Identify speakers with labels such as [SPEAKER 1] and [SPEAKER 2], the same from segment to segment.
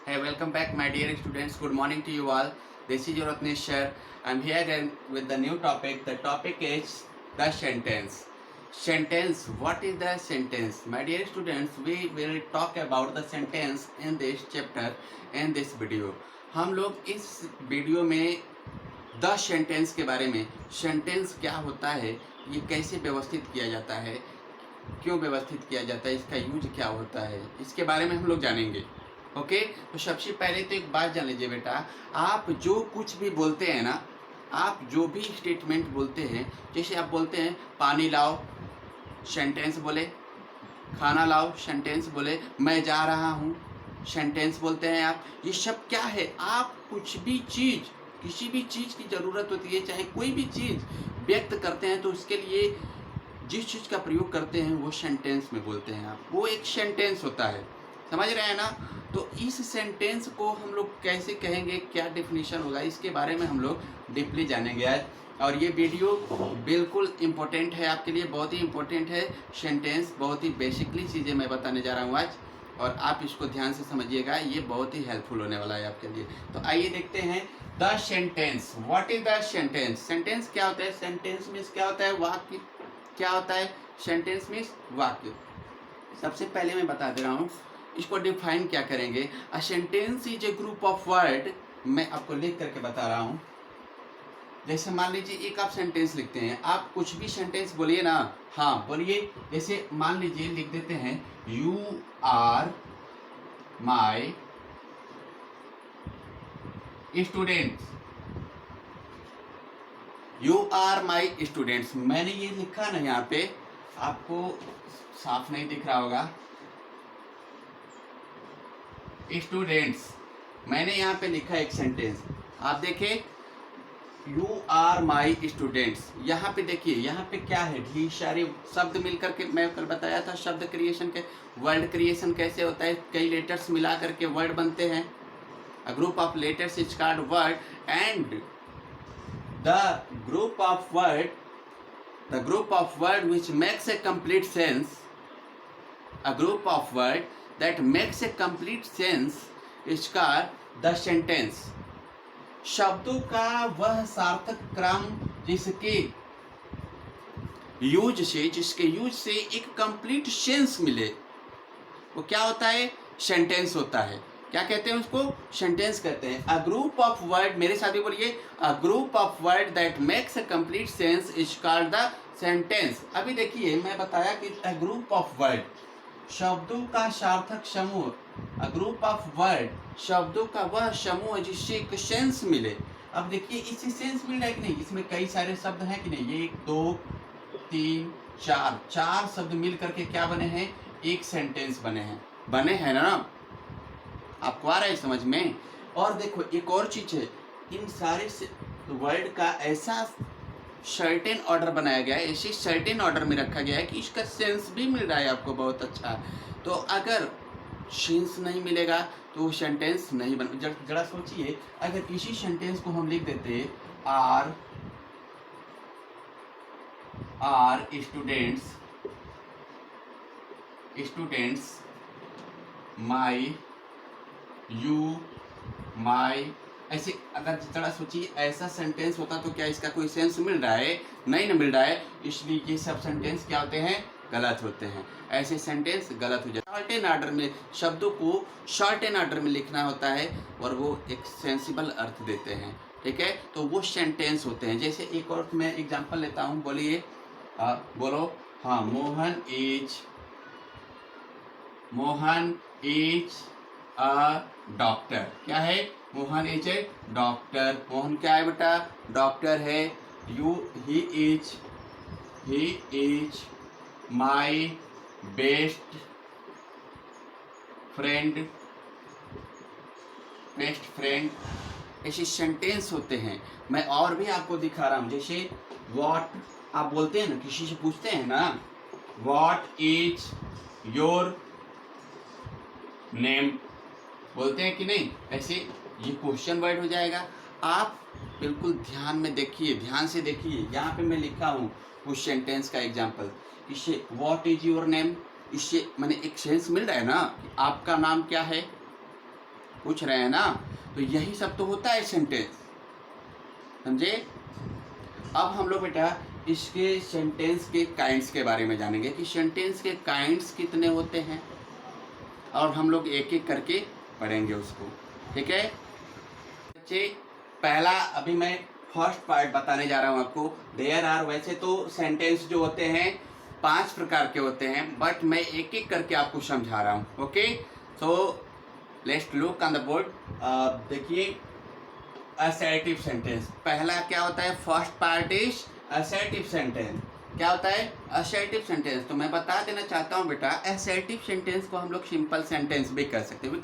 [SPEAKER 1] Hey, welcome back, my dear students. Good morning to you all. This is your Ratnesh sir. I'm here again with the new topic. The topic is the sentence. Sentence. What is the sentence? My dear students, we will talk about the sentence in this chapter in this video. हम लोग इस video में the sentence के बारे में, sentence क्या होता है, ये कैसे व्यवस्थित किया जाता है, क्यों व्यवस्थित किया जाता है, इसका यूज क्या होता है, इसके बारे में हम लोग जानेंगे। ओके, तो सबसे पहले तो एक बात जान लीजिए बेटा, आप जो कुछ भी बोलते हैं ना, आप जो भी स्टेटमेंट बोलते हैं, जैसे आप बोलते हैं पानी लाओ, सेंटेंस बोले, खाना लाओ, सेंटेंस बोले, मैं जा रहा हूँ, सेंटेंस बोलते हैं आप। ये सब क्या है, आप कुछ भी चीज़, किसी भी चीज़ की ज़रूरत होती है, चाहे कोई भी चीज़ व्यक्त करते हैं, तो उसके लिए जिस चीज़ का प्रयोग करते हैं वो सेंटेंस में बोलते हैं आप, वो एक सेंटेंस होता है। समझ रहे हैं ना? तो इस सेंटेंस को हम लोग कैसे कहेंगे, क्या डेफिनेशन होगा, इसके बारे में हम लोग डीपली जानेंगे आज। और ये वीडियो बिल्कुल इम्पोर्टेंट है आपके लिए, बहुत ही इम्पोर्टेंट है। सेंटेंस बहुत ही बेसिकली चीज़ें मैं बताने जा रहा हूँ आज, और आप इसको ध्यान से समझिएगा, ये बहुत ही हेल्पफुल होने वाला है आपके लिए। तो आइए देखते हैं the sentence. What is the sentence? Sentence क्या होता है? सेंटेंस मीन्स क्या होता है? वाक्य। क्या होता है? सेंटेंस मीन्स वाक्य। सबसे पहले मैं बता दे रहा हूँ, इसको डिफाइन क्या करेंगे। A sentence is a group of word. मैं आपको लिख करके बता रहा हूँ। जैसे मान लीजिए एक आप सेंटेंस लिखते हैं, आप कुछ भी सेंटेंस बोलिए ना, हाँ बोलिए। जैसे मान लीजिए लिख देते हैं, you are my students, you are my students. मैंने ये लिखा ना, यहाँ पे आपको साफ नहीं दिख रहा होगा, स्टूडेंट्स मैंने यहाँ पे लिखा एक सेंटेंस, आप देखें, यू आर माई स्टूडेंट्स। यहाँ पे देखिए, यहाँ पे क्या है, ढेर सारे शब्द मिलकर के, मैं कल बताया था शब्द क्रिएशन के, वर्ड क्रिएशन कैसे होता है, कई लेटर्स मिला करके वर्ड बनते हैं। A group of letters is called word, and the group of word which makes a complete sense, a group of word that makes a complete sense is called the sentence। शब्दों का वह सार्थक क्रम जिसके use से एक complete sense मिले, वो क्या होता है? सेंटेंस होता है। क्या कहते हैं उसको? सेंटेंस कहते हैं। अ ग्रुप ऑफ वर्ड, मेरे साथ भी बोलिए, a group of word that makes a complete sense is called the sentence. अभी देखिए, मैं बताया कि अ ग्रुप ऑफ वर्ड, शब्दों का सार्थक समूह, अ ग्रुप ऑफ वर्ड, शब्दों का वह समूह जिससे एक सेंस मिले। अब देखिए, इससे सेंस मिल रहा है कि नहीं? इसमें कई सारे शब्द हैं कि नहीं? ये 1 2 3 4 शब्द मिल करके क्या बने हैं? एक सेंटेंस बने हैं ना? आपको आ रहा है समझ में? और देखो एक और चीज है, इन सारे वर्ड का ऐसा सर्टेन ऑर्डर बनाया गया है, ऐसे सर्टेन ऑर्डर में रखा गया है कि इसका सेंस भी मिल रहा है आपको बहुत अच्छा। तो अगर सेंस नहीं मिलेगा तो वो सेंटेंस नहीं बन। जरा सोचिए, अगर इसी सेंटेंस को हम लिख देते, are students my, you my, ऐसे अगर जरा सोचिए ऐसा सेंटेंस होता तो क्या इसका कोई सेंस मिल रहा है? नहीं ना मिल रहा है। इसलिए ये सब सेंटेंस क्या होते हैं? गलत होते हैं। ऐसे सेंटेंस गलत हो जाते हैं। शॉर्ट एंड ऑर्डर में शब्दों को शॉर्ट एंड ऑर्डर में लिखना होता है, और वो एक सेंसिबल अर्थ देते हैं। ठीक है, तो वो सेंटेंस होते हैं। जैसे एक और मैं एग्जाम्पल लेता हूँ, बोलिए, बोलो, हाँ, मोहन इज अ डॉक्टर। क्या है? Mohan is a doctor. Mohan क्या है बेटा? डॉक्टर है। He is my best friend. ऐसे सेंटेंस होते हैं। मैं और भी आपको दिखा रहा हूँ। जैसे व्हाट, आप बोलते हैं ना, किसी से पूछते हैं ना, व्हाट इज योर नेम, बोलते हैं कि नहीं? ऐसे ये क्वेश्चन वर्ड हो जाएगा। आप बिल्कुल ध्यान से देखिए, यहाँ पे मैं लिखा हूँ उस सेंटेंस का एग्जाम्पल। इससे व्हाट इज योर नेम, इससे मैंने एक सेंस मिल रहा है ना कि आपका नाम क्या है। पूछ रहे हैं ना, तो यही सब तो होता है सेंटेंस, समझे। अब हम लोग बेटा इसके सेंटेंस के काइंड्स के बारे में जानेंगे कि सेंटेंस के काइंड्स कितने होते हैं, और हम लोग एक एक करके पढ़ेंगे उसको, ठीक है बच्चे। पहला अभी मैं फर्स्ट पार्ट बताने जा रहा हूँ आपको। देयर आर, वैसे तो सेंटेंस जो होते हैं 5 प्रकार के होते हैं, बट मैं एक एक करके आपको समझा रहा हूँ, okay. So let's look on the board. देखिए असर्टिव सेंटेंस, पहला क्या होता है, first part is assertive sentence. क्या होता है असर्टिव सेंटेंस, तो मैं बता देना चाहता हूँ बेटा, असर्टिव सेंटेंस को हम लोग सिंपल सेंटेंस भी कर सकते हैं। We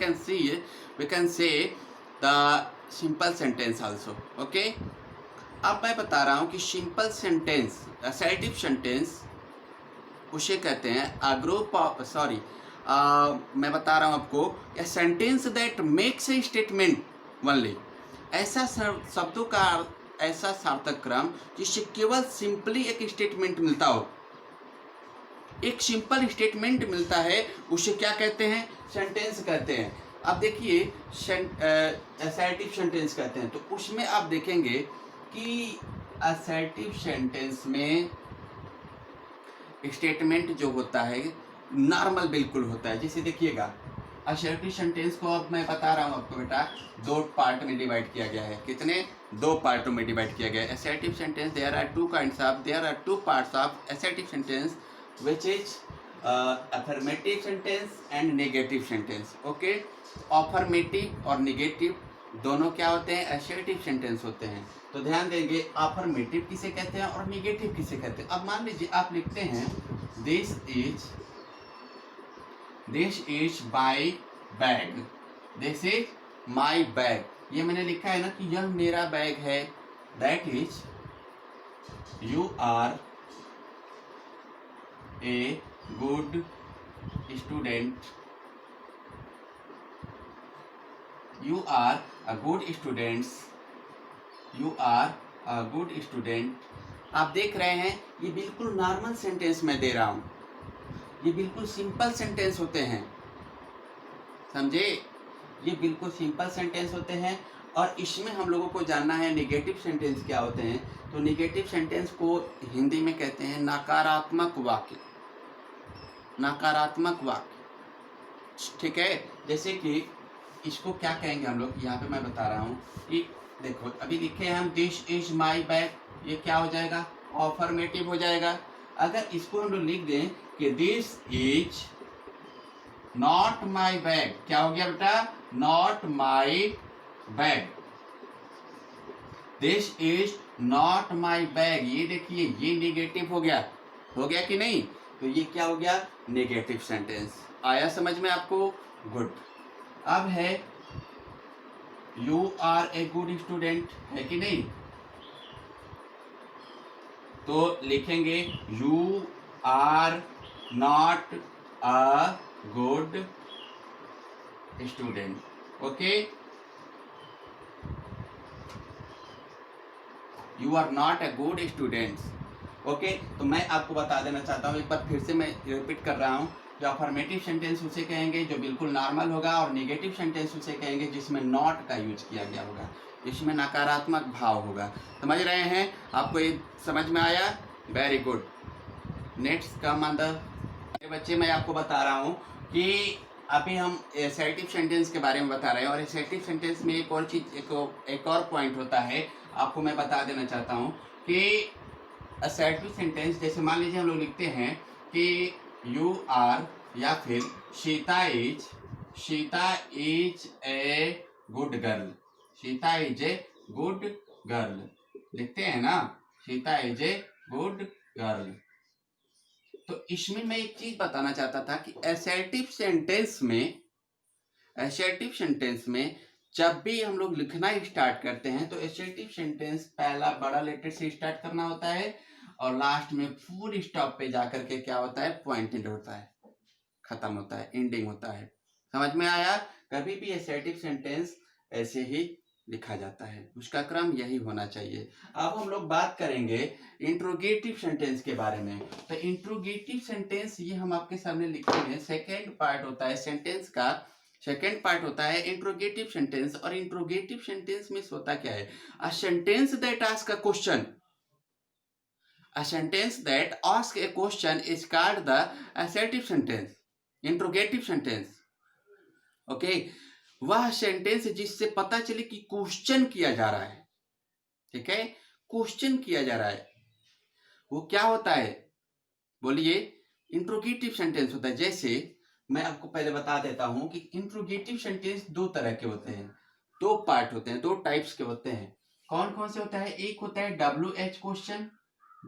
[SPEAKER 1] can say the simple sentence also, okay. अब मैं बता रहा हूँ कि सिंपल सेंटेंस, असर्टिव सेंटेंस उसे कहते हैं मैं बता रहा हूँ आपको, a sentence that makes a statement only, ऐसा शब्दों का ऐसा सार्थक क्रम जिससे केवल सिंपली एक स्टेटमेंट मिलता हो, एक सिंपल स्टेटमेंट मिलता है, उसे क्या कहते हैं, सेंटेंस कहते हैं। अब देखिए असर्टिव सेंटेंस कहते हैं, तो उसमें आप देखेंगे कि असर्टिव सेंटेंस में स्टेटमेंट जो होता है नॉर्मल बिल्कुल होता है। जैसे देखिएगा असर्टिव सेंटेंस को अब मैं बता रहा हूँ आपको बेटा, 2 पार्ट में डिवाइड किया गया है। कितने, 2 पार्टों में डिवाइड किया गया है assertive sentence. There are 2 parts of assertive sentence which is affirmative sentence and negative sentence, okay. Affirmative और निगेटिव दोनों क्या होते हैं, असर्टिव सेंटेंस होते हैं। तो ध्यान देंगे अफर्मेटिव किसे कहते हैं और निगेटिव किसे कहते हैं। अब मान लीजिए आप लिखते हैं this is my bag, this is my bag, ये मैंने लिखा है ना कि यह मेरा बैग है। That is you are a good student, you are a good student, you are a good student। आप देख रहे हैं ये बिल्कुल नॉर्मल सेंटेंस मैं दे रहा हूँ, ये बिल्कुल सिंपल सेंटेंस होते हैं, समझे, ये बिल्कुल सिंपल सेंटेंस होते हैं। और इसमें हम लोगों को जानना है निगेटिव सेंटेंस क्या होते हैं। तो निगेटिव सेंटेंस को हिंदी में कहते हैं नकारात्मक वाक्य, नकारात्मक वाक्य, ठीक है। जैसे कि इसको क्या कहेंगे हम लोग, यहाँ पे मैं बता रहा हूँ कि देखो अभी लिखे हैं हम दिस इज माई बैग, ये क्या हो जाएगा, अफर्मेटिव हो जाएगा। अगर इसको हम लोग लिख दें कि this is not my bag, क्या हो गया बेटा, not my bag, this is not my bag, ये देखिए ये निगेटिव हो गया कि नहीं, तो ये क्या हो गया, नेगेटिव सेंटेंस। आया समझ में आपको, गुड। अब है you are a good student, है कि नहीं, तो लिखेंगे you are not a good student, okay, you are not a good student, okay. तो मैं आपको बता देना चाहता हूँ, एक बार फिर से मैं रिपीट कर रहा हूँ, जो अफर्मेटिव सेंटेंस उसे कहेंगे जो बिल्कुल नॉर्मल होगा, और नेगेटिव सेंटेंस उसे कहेंगे जिसमें नॉट का यूज किया गया होगा, इसमें नकारात्मक भाव होगा। समझ रहे हैं, आपको ये समझ में आया, very good. Next come on the बच्चे, मैं आपको बता रहा हूँ कि अभी हम असर्टिव सेंटेंस के बारे में बता रहे हैं, और असर्टिव सेंटेंस में एक और चीज, एक और पॉइंट होता है, आपको मैं बता देना चाहता हूँ कि असर्टिव सेंटेंस, जैसे मान लीजिए हम लोग लिखते हैं कि यू आर, या फिर Sita is a good girl, Sita is a good girl, लिखते हैं ना, Sita is a good girl. तो इसमें मैं एक चीज बताना चाहता था कि असर्टिव सेंटेंस में जब भी हम लोग लिखना स्टार्ट करते हैं तो असर्टिव सेंटेंस पहला बड़ा लेटर से स्टार्ट करना होता है, और लास्ट में फुल स्टॉप पे जाकर के क्या होता है, पॉइंटेड होता है, खत्म होता है, एंडिंग होता है। समझ में आया, कभी भी असर्टिव सेंटेंस ऐसे ही लिखा जाता है, उसका क्रम यही होना चाहिए। अब हम लोग बात करेंगे इंट्रोगेटिव सेंटेंस के बारे में। तो इंट्रोगेटिव सेंटेंस ये हम आपके सामने लिखे हैं, सेकेंड पार्ट होता है सेंटेंस का, सेकेंड पार्ट होता है इंट्रोगेटिव सेंटेंस, और इंट्रोगेटिव सेंटेंस में होता क्या है, अ sentence that ask a question, a sentence that asks a question is called the assertive sentence, interrogative sentence. Okay, वह सेंटेंस जिससे पता चले कि क्वेश्चन किया जा रहा है, ठीक है, क्वेश्चन किया जा रहा है, वो क्या होता है, बोलिए, इंट्रोगेटिव सेंटेंस होता है। जैसे मैं आपको पहले बता देता हूं कि इंट्रोगेटिव सेंटेंस दो तरह के होते हैं, दो पार्ट होते हैं, दो टाइप्स के होते हैं। कौन कौन से होता है, एक होता है WH question,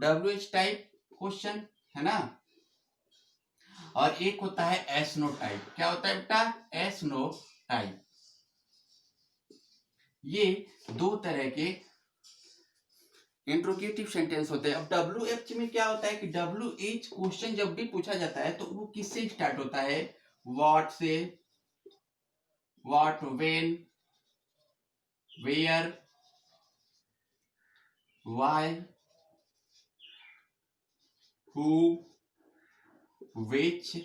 [SPEAKER 1] WH type question, है ना, और एक होता है एस नो टाइप। क्या होता है बेटा, एस नो टाइप। ये दो तरह के इंट्रोगेटिव सेंटेंस होते हैं। अब WH में क्या होता है कि WH क्वेश्चन जब भी पूछा जाता है तो वो किससे स्टार्ट होता है, what say, what, when, where, why, who, which,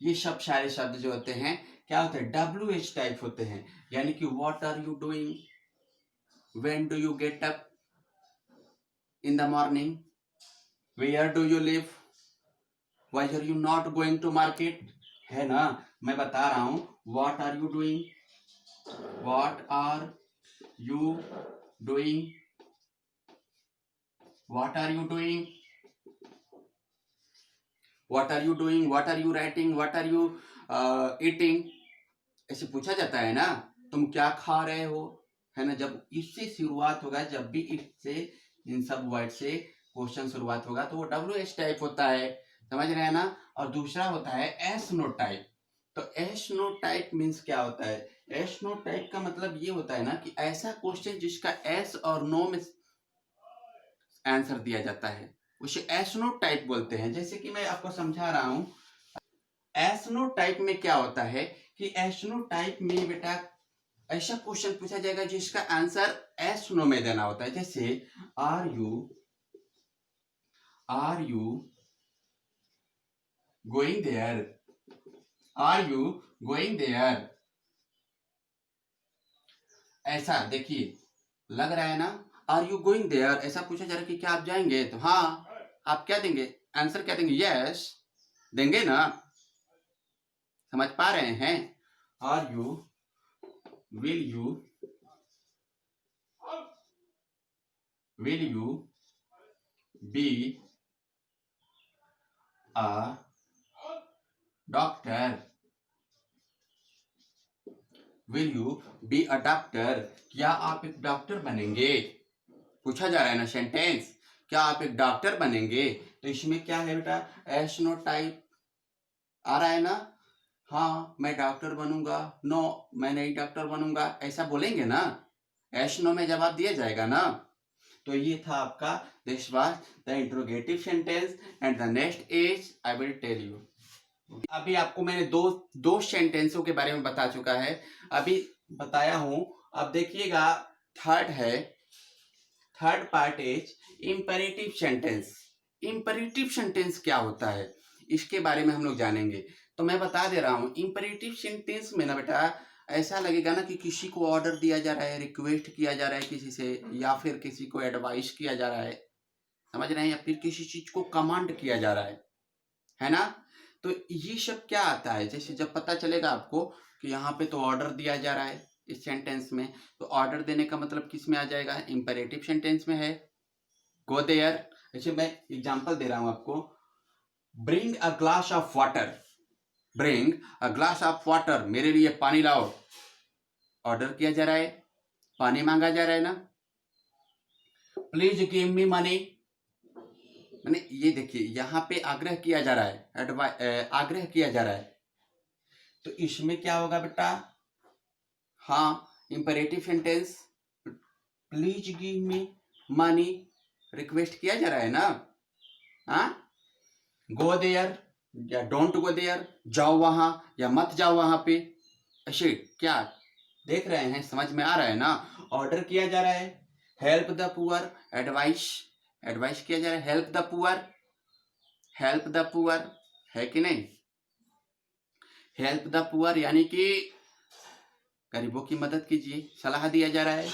[SPEAKER 1] ये सब सारे शब्द जो होते हैं क्या होते हैं, WH टाइप होते हैं। यानी कि what are you doing, when do you get up in the morning, where do you live, why are you not going to market, है ना। मैं बता रहा हूं, what are you doing, what are you doing, what are you doing, what are you doing, what are you writing, what are you eating, ऐसे पूछा जाता है ना, तुम क्या खा रहे हो, है ना। जब इससे शुरुआत होगा, जब भी इससे, इन सब वर्ड से क्वेश्चन शुरुआत होगा तो वो WH टाइप होता है, समझ रहे हैं ना। और दूसरा होता है एस नो टाइप। तो एस नो टाइप मीन्स क्या होता है, एस नो टाइप का मतलब ये होता है ना कि ऐसा क्वेश्चन जिसका एस और नो में आंसर दिया जाता है, उसे एस नो टाइप बोलते हैं। जैसे कि मैं आपको समझा रहा हूं, एस नो टाइप में क्या होता है कि एस नो टाइप में बेटा ऐसा क्वेश्चन पूछा जाएगा जिसका आंसर एस नो में देना होता है। जैसे are you going there, are you going there, ऐसा देखिए लग रहा है ना, आर यू गोइंग देयर, ऐसा पूछा जा रहा है कि क्या आप जाएंगे, तो हाँ, आप क्या देंगे, आंसर क्या देंगे, यस देंगे ना, समझ पा रहे हैं। Are you, will you, will you be a doctor, will you be a doctor, क्या आप एक डॉक्टर बनेंगे, पूछा जा रहा है ना सेंटेंस, क्या आप एक डॉक्टर बनेंगे। तो इसमें क्या है बेटा, एस नो टाइप आ रहा है ना, हाँ मैं डॉक्टर बनूंगा, नो मैं नहीं डॉक्टर बनूंगा, ऐसा बोलेंगे ना, एस नो में जवाब दिया जाएगा ना। तो ये था आपका this was the interrogative sentence and the next is I will tell you. अभी आपको मैंने दो सेंटेंसों के बारे में बता चुका है, अभी बताया हूं। अब देखिएगा थर्ड है, third part is imperative sentence. Imperative sentence क्या होता है इसके बारे में हम लोग जानेंगे। तो मैं बता दे रहा हूं, इंपेरेटिव सेंटेंस में ना बेटा ऐसा लगेगा ना कि किसी को ऑर्डर दिया जा रहा है, रिक्वेस्ट किया जा रहा है किसी से, या फिर किसी को एडवाइस किया जा रहा है, समझ रहे हैं, या फिर किसी चीज को कमांड किया जा रहा है ना। तो ये सब क्या आता है, जैसे जब पता चलेगा आपको कि यहाँ पे तो ऑर्डर दिया जा रहा है इस सेंटेंस में, तो ऑर्डर देने का मतलब किस में आ जाएगा, इंपेरेटिव सेंटेंस में है, गो देयर। ऐसे मैं एग्जांपल दे रहा हूं आपको, bring a glass of water, bring a glass of water, मेरे लिए पानी लाओ, ऑर्डर किया जा रहा है, पानी मांगा जा रहा है ना। प्लीज गिव मी मनी, मैंने ये देखिए यहाँ पे आग्रह किया जा रहा है, आग्रह किया जा रहा है, तो इसमें क्या होगा बेटा, हाँ imperative sentence, please give me money, request किया जा रहा है ना, हाँ, गो देयर या डोंट गो देयर, जाओ वहां या मत जाओ वहां पे, ऐसे क्या देख रहे हैं, समझ में आ रहा है ना। ऑर्डर किया जा रहा है, help the poor, advice, advice किया जा रहा है, help the poor, help the poor, है कि नहीं, हेल्प द पुअर यानी कि गरीबों की मदद कीजिए, सलाह दिया जा रहा है।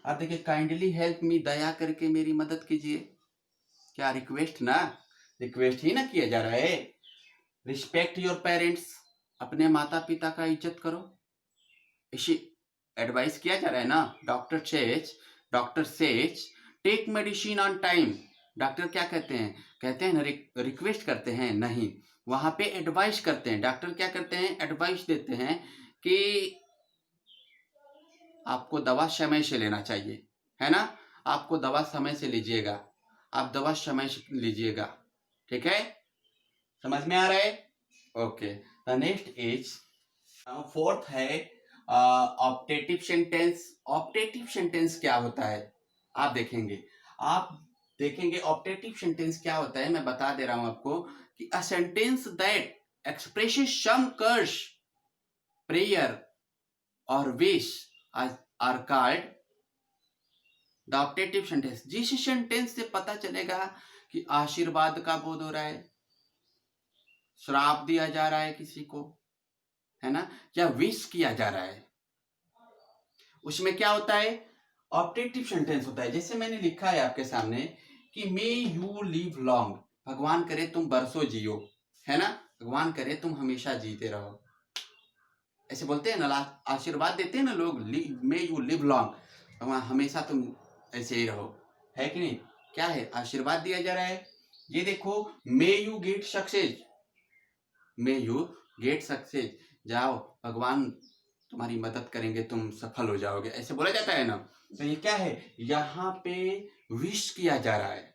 [SPEAKER 1] अब देखिए काइंडली हेल्प मी, दया करके मेरी मदद कीजिए, क्या रिक्वेस्ट ना, रिक्वेस्ट ही ना किया जा रहा है। रिस्पेक्ट योर पेरेंट्स, अपने माता पिता का इज्जत करो, इसे एडवाइस किया जा रहा है ना। Doctor says take medicine on time. Doctor क्या कहते हैं, कहते हैं ना रिक्वेस्ट करते हैं, नहीं, वहां पे एडवाइस करते हैं। डॉक्टर क्या करते हैं, एडवाइस देते हैं कि आपको दवा समय से लेना चाहिए, है ना, आपको दवा समय से लीजिएगा, आप दवा समय से लीजिएगा, ठीक है, समझ में आ रहा है। Okay, the next is fourth है ऑप्टेटिव सेंटेंस। ऑप्टेटिव सेंटेंस क्या होता है, आप देखेंगे ऑप्टेटिव सेंटेंस क्या होता है। मैं बता दे रहा हूं आपको कि a sentence that expresses some curse, prayer और wish are called the optative sentence. जिस सेंटेंस से पता चलेगा कि आशीर्वाद का बोध हो रहा है, श्राप दिया जा रहा है किसी को, है ना, या विश किया जा रहा है, उसमें क्या होता है, ऑप्टेटिव सेंटेंस होता है। जैसे मैंने लिखा है आपके सामने कि मे यू लिव लॉन्ग, भगवान करे तुम बरसों जियो, है ना, भगवान करे तुम हमेशा जीते रहो, ऐसे बोलते हैं ना, आशीर्वाद देते हैं ना लोग, मे यू लिव लॉन्ग, भगवान हमेशा तुम ऐसे ही रहो, है कि नहीं, क्या है, आशीर्वाद दिया जा रहा है। ये देखो, may you get success, may you get success, जाओ भगवान तुम्हारी मदद करेंगे, तुम सफल हो जाओगे, ऐसे बोला जाता है ना। तो ये क्या है, यहाँ पे विश किया जा रहा है,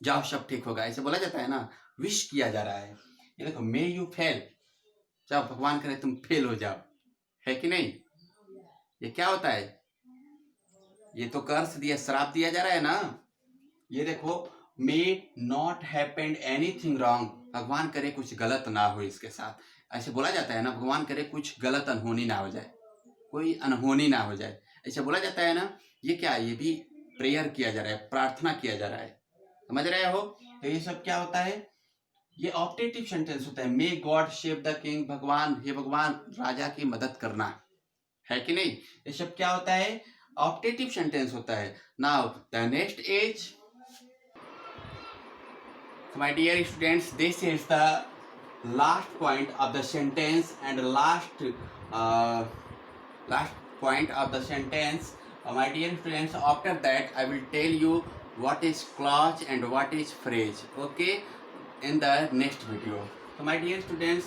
[SPEAKER 1] जाओ सब ठीक होगा, ऐसे बोला जाता है ना, विश किया जा रहा है। ये देखो, मे यू फेल, जाओ भगवान करे तुम फेल हो जाओ, है कि नहीं। ये क्या होता है, ये तो कर्स दिया, श्राप दिया जा रहा है ना। ये देखो, may not happened anything wrong, भगवान करे कुछ गलत ना हो इसके साथ, ऐसे बोला जाता है ना, भगवान करे कुछ गलत अनहोनी ना हो जाए, कोई अनहोनी ना हो जाए, ऐसे बोला जाता है ना। ये क्या, ये भी प्रेयर किया जा रहा है, प्रार्थना किया जा रहा है, समझ रहे हो। तो ये सब क्या होता है, ये ऑप्टेटिव सेंटेंस होता है। May God save the king, भगवान, हे भगवान राजा की मदद करना, है कि नहीं, ये सब क्या होता है, ऑप्टेटिव सेंटेंस होता है। Now the next is, my dear students, this is the last point of the sentence and last point of the sentence. My dear students, after that I will tell you what is clause and what is phrase, okay, in the next video. So my dear students,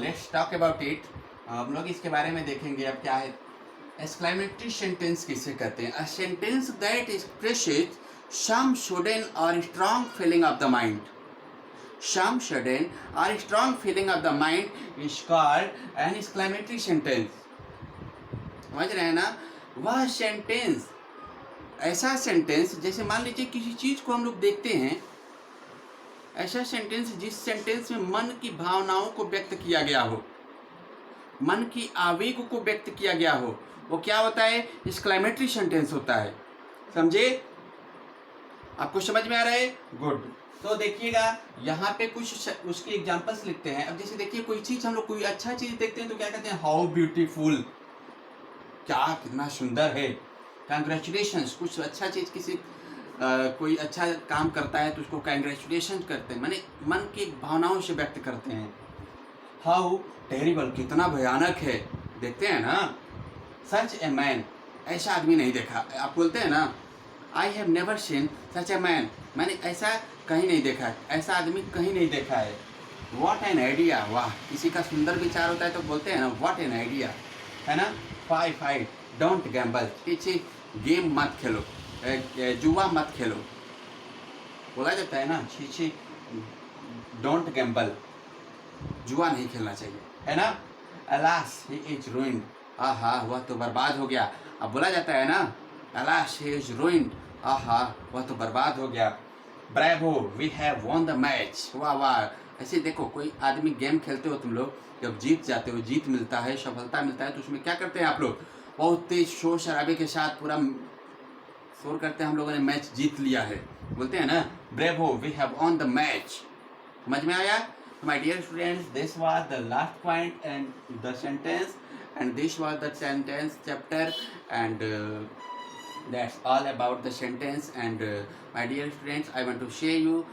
[SPEAKER 1] let's talk about it. हम लोग इसके बारे में देखेंगे अब क्या है। Exclamatory sentence किसे कहते हैं, a sentence that expresses some sudden or strong feeling of the mind. Some sudden or strong feeling of the mind is called an exclamatory sentence. समझ रहे हैं ना, वह सेंटेंस, ऐसा सेंटेंस, जैसे मान लीजिए किसी चीज को हम लोग देखते हैं, ऐसा सेंटेंस जिस सेंटेंस में मन की भावनाओं को व्यक्त किया गया हो, मन की आवेग को व्यक्त किया गया हो, वो क्या होता है, एक्सक्लेमेटरी सेंटेंस होता है, समझे, आपको समझ में आ रहा है, गुड। तो देखिएगा यहाँ पे कुछ उसके एग्जांपल्स लिखते हैं। अब जैसे देखिए, कोई चीज हम लोग कोई अच्छा चीज देखते हैं तो क्या कहते हैं, हाउ ब्यूटीफुल, क्या कितना सुंदर है, कंग्रेचुलेशंस, कुछ अच्छा चीज किसी कोई अच्छा काम करता है तो उसको कंग्रेचुलेशन करते हैं, माने मन की भावनाओं से व्यक्त करते हैं। हाउ टेरिबल, कितना भयानक है, देखते हैं ना, सच ए मैन, ऐसा आदमी नहीं देखा, आप बोलते हैं ना, I have never seen such a man, मैंने ऐसा कहीं नहीं देखा, ऐसा आदमी कहीं नहीं देखा है। व्हाट एन आइडिया, वाह, किसी का सुंदर विचार होता है तो बोलते हैं ना, व्हाट एन आइडिया, है ना। फाइव डोंट गैम्बल, किसी गेम मत खेलो, जुआ मत खेलो, बोला जाता है ना, छी डोंट गैम्बल, जुआ नहीं खेलना चाहिए, है ना। अलास ही इज रूइंड, आहा वह तो बर्बाद हो गया, अब बोला जाता है ना, अलास ही इज रूइंड, आहा वह तो बर्बाद हो गया। Bravo we have won the match, वाह वाह। ऐसे देखो, कोई आदमी गेम खेलते हो तुम लोग, जब जीत जाते हो, जीत मिलता है, सफलता मिलता है, तो उसमें क्या करते हैं आप लोग, बहुत तेज शोर शराबे के साथ पूरा शोर करते हैं, हम लोगों ने मैच जीत लिया है, बोलते हैं ना, bravo we have won the match, समझ में आया। My dear students, this was the last point and the sentence, and this was the sentence chapter, and that's all about the sentence. And my dear students, I want to share you,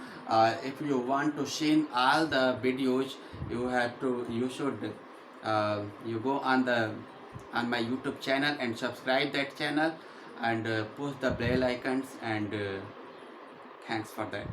[SPEAKER 1] if you want to see all the videos, you should you go on my YouTube channel and subscribe that channel, and push the bell icons, and thanks for that.